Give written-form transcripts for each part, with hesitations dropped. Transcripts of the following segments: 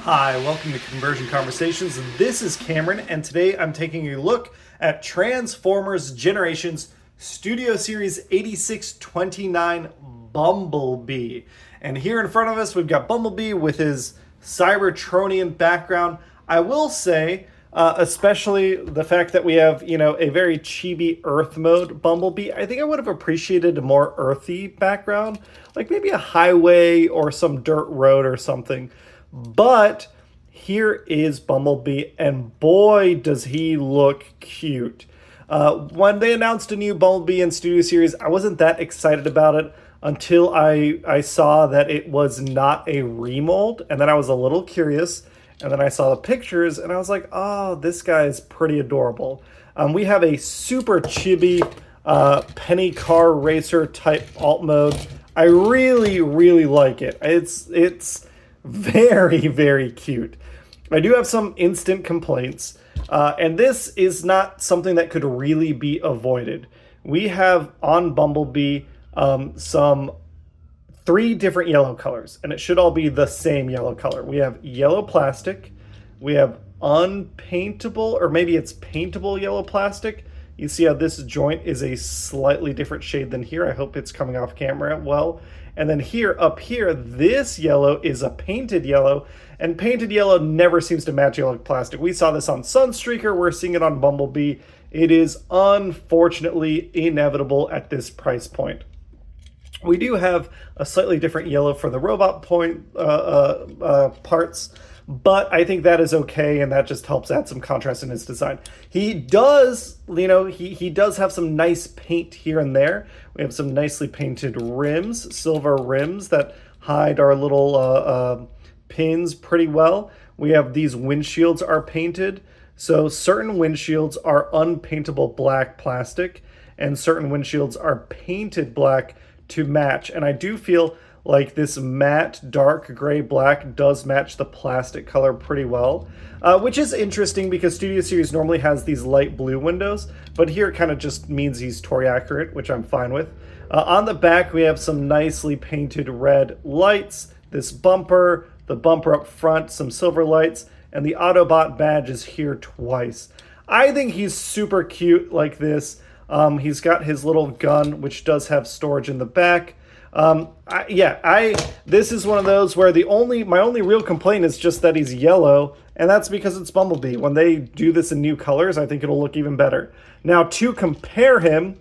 Hi, welcome to Conversion Conversations. This is Cameron, and today I'm taking a look at Transformers Generations Studio Series 8629 Bumblebee. And here in front of us, we've got Bumblebee with his Cybertronian background. I will say, especially the fact that we have, a very chibi Earth mode Bumblebee, I think I would have appreciated a more earthy background, like maybe a highway or some dirt road or something. But here is Bumblebee, and boy, does he look cute. When they announced a new Bumblebee in Studio Series, I wasn't that excited about it until I saw that it was not a remold, and then I was a little curious, and then I saw the pictures, and I was like, oh, this guy is pretty adorable. We have a super chibi pennycar racer type alt mode. I really, really like it. It's very, very cute. I do have some instant complaints, and this is not something that could really be avoided. We have on Bumblebee some 3 different yellow colors, and it should all be the same yellow color. We have yellow plastic, we have unpaintable, or maybe it's paintable yellow plastic. You see how this joint is a slightly different shade than here. I hope it's coming off camera well. And then here, up here, this yellow is a painted yellow, and painted yellow never seems to match yellow plastic. We saw this on Sunstreaker, we're seeing it on Bumblebee. It is unfortunately inevitable at this price point. We do have a slightly different yellow for the robot parts, but I think that is okay, and that just helps add some contrast in his design. He does, he does have some nice paint here and there. We have some nicely painted rims, silver rims that hide our little pins pretty well. We have these windshields are painted. So certain windshields are unpaintable black plastic, and certain windshields are painted black to match. And I do feel like this matte dark gray black does match the plastic color pretty well, which is interesting because Studio Series normally has these light blue windows, but here it kind of just means he's Tory accurate, which I'm fine with. On the back, we have some nicely painted red lights, this bumper, the bumper up front, some silver lights, and the Autobot badge is here twice. I think he's super cute like this. He's got his little gun, which does have storage in the back. This is one of those where my only real complaint is just that he's yellow, and that's because it's Bumblebee. When they do this in new colors, I think it'll look even better. Now, to compare him,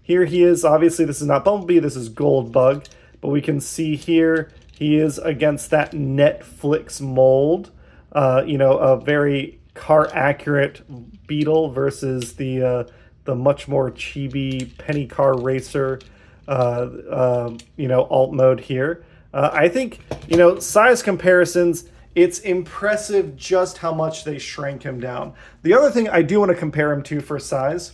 here he is. Obviously, this is not Bumblebee, this is Goldbug, but we can see here he is against that Netflix mold, a very car-accurate Beetle versus the much more chibi pennycar racer alt mode here. I think, size comparisons, it's impressive just how much they shrank him down. The other thing I do want to compare him to for size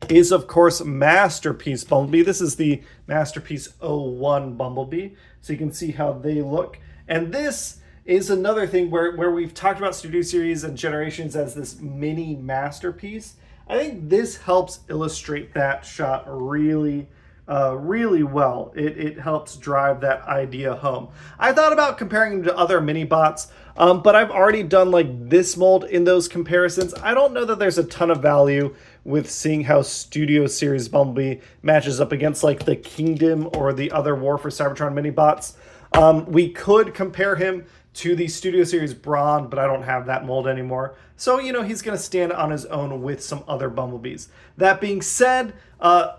is, of course, Masterpiece Bumblebee. This is the Masterpiece 01 Bumblebee, so you can see how they look. And this is another thing where we've talked about Studio Series and Generations as this mini masterpiece. I think this helps illustrate that shot really well. It helps drive that idea home. I thought about comparing him to other mini bots, but I've already done like this mold in those comparisons. I don't know that there's a ton of value with seeing how Studio Series Bumblebee matches up against like the Kingdom or the other War for Cybertron mini bots. We could compare him to the Studio Series Brawn, but I don't have that mold anymore. So, he's going to stand on his own with some other Bumblebees. That being said,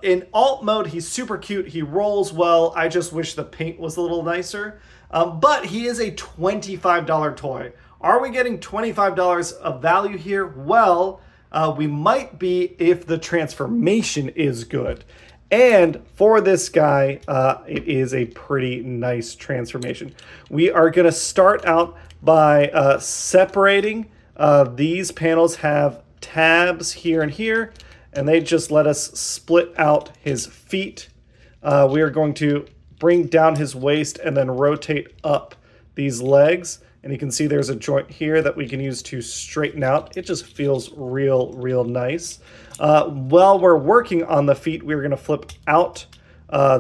in alt mode, he's super cute. He rolls well. I just wish the paint was a little nicer. But he is a $25 toy. Are we getting $25 of value here? Well, we might be if the transformation is good. And for this guy, it is a pretty nice transformation. We are going to start out by separating. These panels have tabs here and here, and they just let us split out his feet. We are going to bring down his waist and then rotate up these legs. And you can see there's a joint here that we can use to straighten out. It just feels real nice. While we're working on the feet, we're going to flip out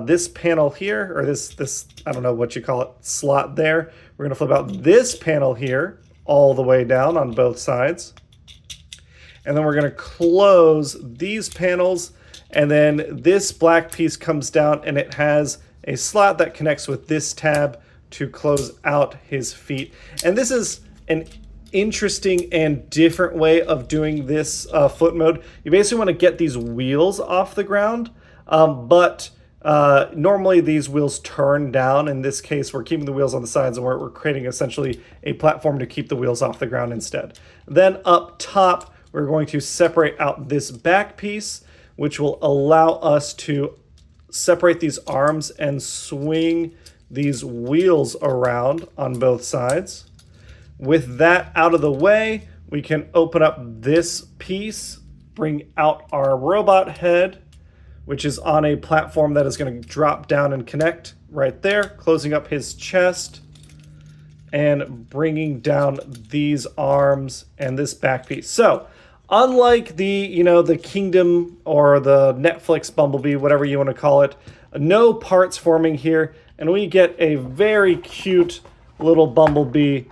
this panel here, or this I don't know what you call it, slot there We're going to flip out this panel here all the way down on both sides. And then we're going to close these panels. And then this black piece comes down and it has a slot that connects with this tab to close out his feet. And this is an interesting and different way of doing this foot mode. You basically want to get these wheels off the ground, but normally these wheels turn down. In this case, we're keeping the wheels on the sides and we're creating essentially a platform to keep the wheels off the ground instead. Then up top, we're going to separate out this back piece, which will allow us to separate these arms and swing these wheels around on both sides. With that out of the way, we can open up this piece, bring out our robot head, which is on a platform that is going to drop down and connect right there, closing up his chest and bringing down these arms and this back piece. So, unlike the, the Kingdom or the Netflix Bumblebee, whatever you want to call it, no parts forming here, and we get a very cute little Bumblebee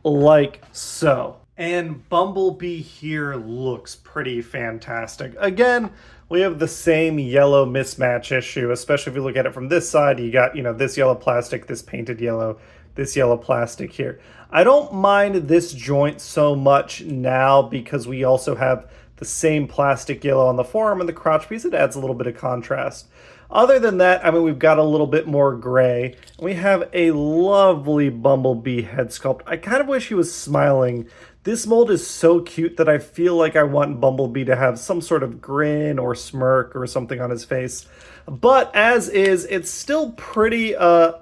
like so. And Bumblebee here looks pretty fantastic. Again, we have the same yellow mismatch issue, especially if you look at it from this side. You got, this yellow plastic, this painted yellow, this yellow plastic here. I don't mind this joint so much now because we also have the same plastic yellow on the forearm and the crotch piece. It adds a little bit of contrast. Other than that, we've got a little bit more gray. We have a lovely Bumblebee head sculpt. I kind of wish he was smiling. This mold is so cute that I feel like I want Bumblebee to have some sort of grin or smirk or something on his face. But as is, it's still pretty,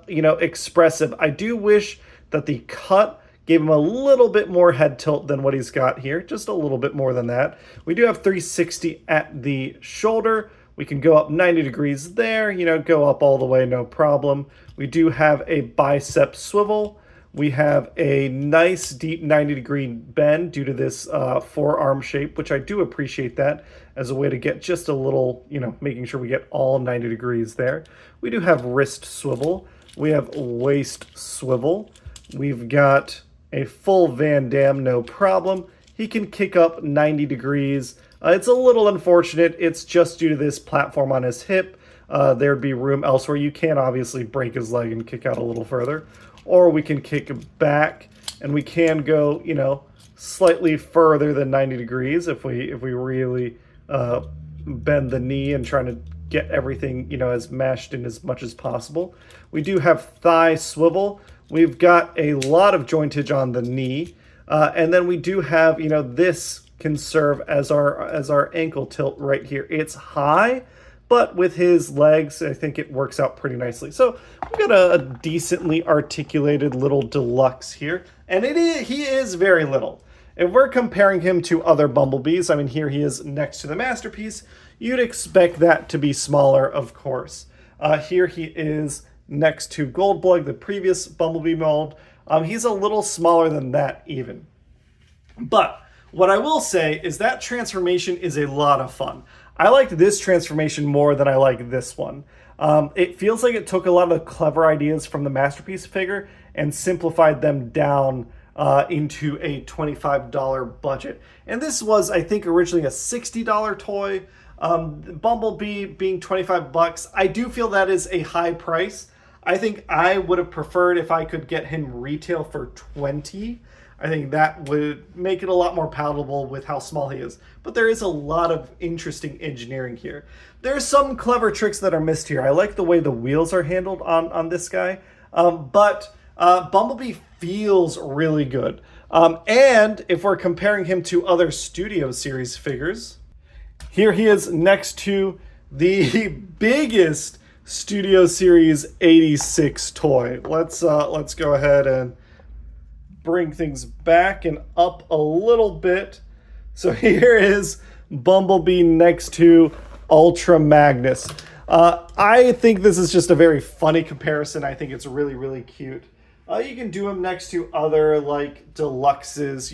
expressive. I do wish that the cut gave him a little bit more head tilt than what he's got here. Just a little bit more than that. We do have 360 at the shoulder. We can go up 90 degrees there, go up all the way, no problem. We do have a bicep swivel. We have a nice deep 90-degree bend due to this forearm shape, which I do appreciate that as a way to get just a little, making sure we get all 90 degrees there. We do have wrist swivel. We have waist swivel. We've got a full Van Damme, no problem. He can kick up 90 degrees. It's a little unfortunate. It's just due to this platform on his hip. There'd be room elsewhere. You can obviously break his leg and kick out a little further. Or we can kick back, and we can go, slightly further than 90 degrees if we really bend the knee and trying to get everything, as mashed in as much as possible. We do have thigh swivel. We've got a lot of jointage on the knee. And then we do have, this can serve as our ankle tilt right here. It's high, but with his legs, I think it works out pretty nicely. So we've got a decently articulated little deluxe here. And he is very little. If we're comparing him to other Bumblebees, here he is next to the Masterpiece, you'd expect that to be smaller, of course. Here he is next to Goldbug, the previous Bumblebee mold. He's a little smaller than that even. But what I will say is that transformation is a lot of fun. I liked this transformation more than I like this one. It feels like it took a lot of clever ideas from the Masterpiece figure and simplified them down into a $25 budget. And this was, I think, originally a $60 toy. Bumblebee being 25 bucks, I do feel that is a high price. I think I would have preferred if I could get him retail for 20. I think that would make it a lot more palatable with how small he is. But there is a lot of interesting engineering here. There are some clever tricks that are missed here. I like the way the wheels are handled on this guy. But Bumblebee feels really good. And if we're comparing him to other Studio Series figures, here he is next to the biggest Studio Series 86 toy. Let's go ahead and bring things back and up a little bit. So here is Bumblebee next to Ultra Magnus. I think this is just a very funny comparison. I think it's really, really cute. You can do him next to other like deluxes,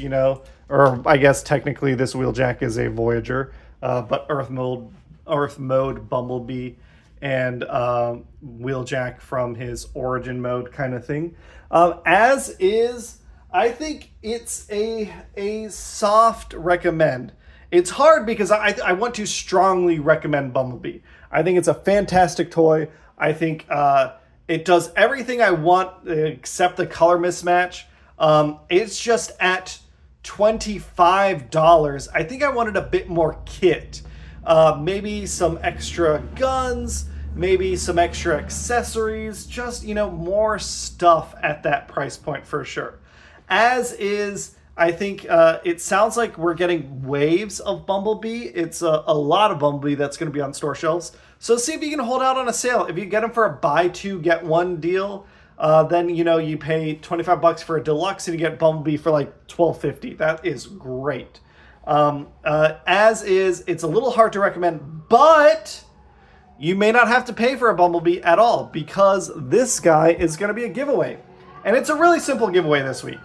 or I guess technically this Wheeljack is a Voyager, but Earth mode Bumblebee and Wheeljack from his origin mode kind of thing. As is, I think it's a soft recommend. It's hard because I want to strongly recommend Bumblebee. I think it's a fantastic toy. I think it does everything I want except the color mismatch. It's just at $25. I think I wanted a bit more kit. Maybe some extra guns, maybe some extra accessories, just, more stuff at that price point for sure. As is, I think it sounds like we're getting waves of Bumblebee. It's a lot of Bumblebee that's going to be on store shelves. So see if you can hold out on a sale. If you get them for a buy two, get one deal, then, you pay $25 for a deluxe and you get Bumblebee for like $12.50. That is great. As is, it's a little hard to recommend, but you may not have to pay for a Bumblebee at all because this guy is going to be a giveaway. And it's a really simple giveaway this week.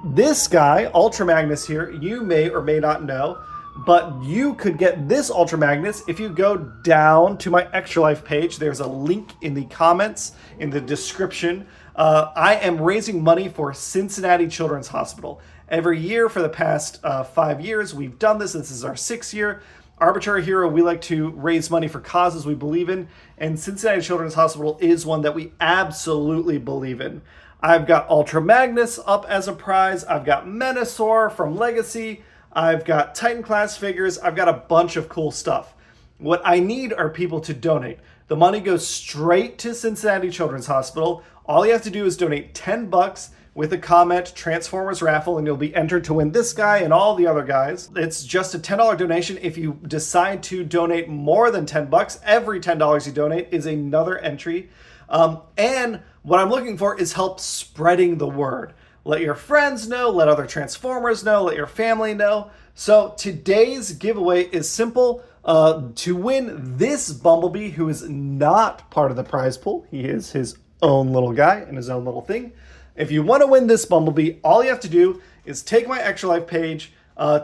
This guy, Ultra Magnus here, you may or may not know, but you could get this Ultra Magnus if you go down to my Extra Life page. There's a link in the comments, in the description. I am raising money for Cincinnati Children's Hospital. Every year for the past 5 years, we've done this. This is our 6th year. Arbitrary Hero, we like to raise money for causes we believe in, and Cincinnati Children's Hospital is one that we absolutely believe in. I've got Ultra Magnus up as a prize. I've got Menasor from Legacy. I've got Titan class figures. I've got a bunch of cool stuff. What I need are people to donate. The money goes straight to Cincinnati Children's Hospital. All you have to do is donate $10 with a comment, Transformers raffle, and you'll be entered to win this guy and all the other guys. It's just a $10 donation. If you decide to donate more than $10, every $10 you donate is another entry. And what I'm looking for is help spreading the word. Let your friends know, let other Transformers know, let your family know. So today's giveaway is simple. To win this Bumblebee, who is not part of the prize pool, he is his own little guy and his own little thing. If you want to win this Bumblebee, all you have to do is take my Extra Life page,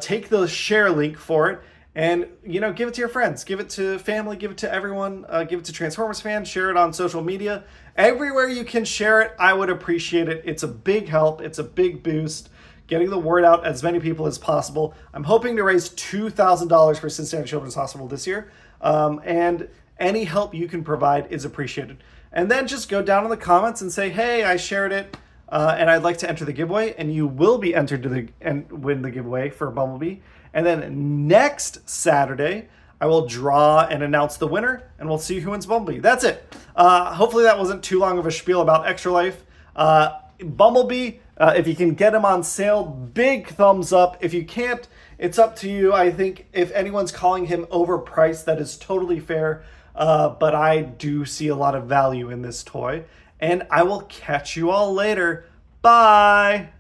take the share link for it, and give it to your friends, give it to family, give it to everyone, give it to Transformers fans, share it on social media. Everywhere you can share it, I would appreciate it. It's a big help. It's a big boost. Getting the word out as many people as possible. I'm hoping to raise $2,000 for Cincinnati Children's Hospital this year, and any help you can provide is appreciated. And then just go down in the comments and say, hey, I shared it, and I'd like to enter the giveaway, and you will be entered to win the giveaway for Bumblebee. And then next Saturday, I will draw and announce the winner, and we'll see who wins Bumblebee. That's it. Hopefully that wasn't too long of a spiel about Extra Life. Bumblebee, if you can get him on sale, big thumbs up. If you can't, it's up to you. I think if anyone's calling him overpriced, that is totally fair. But I do see a lot of value in this toy. And I will catch you all later. Bye!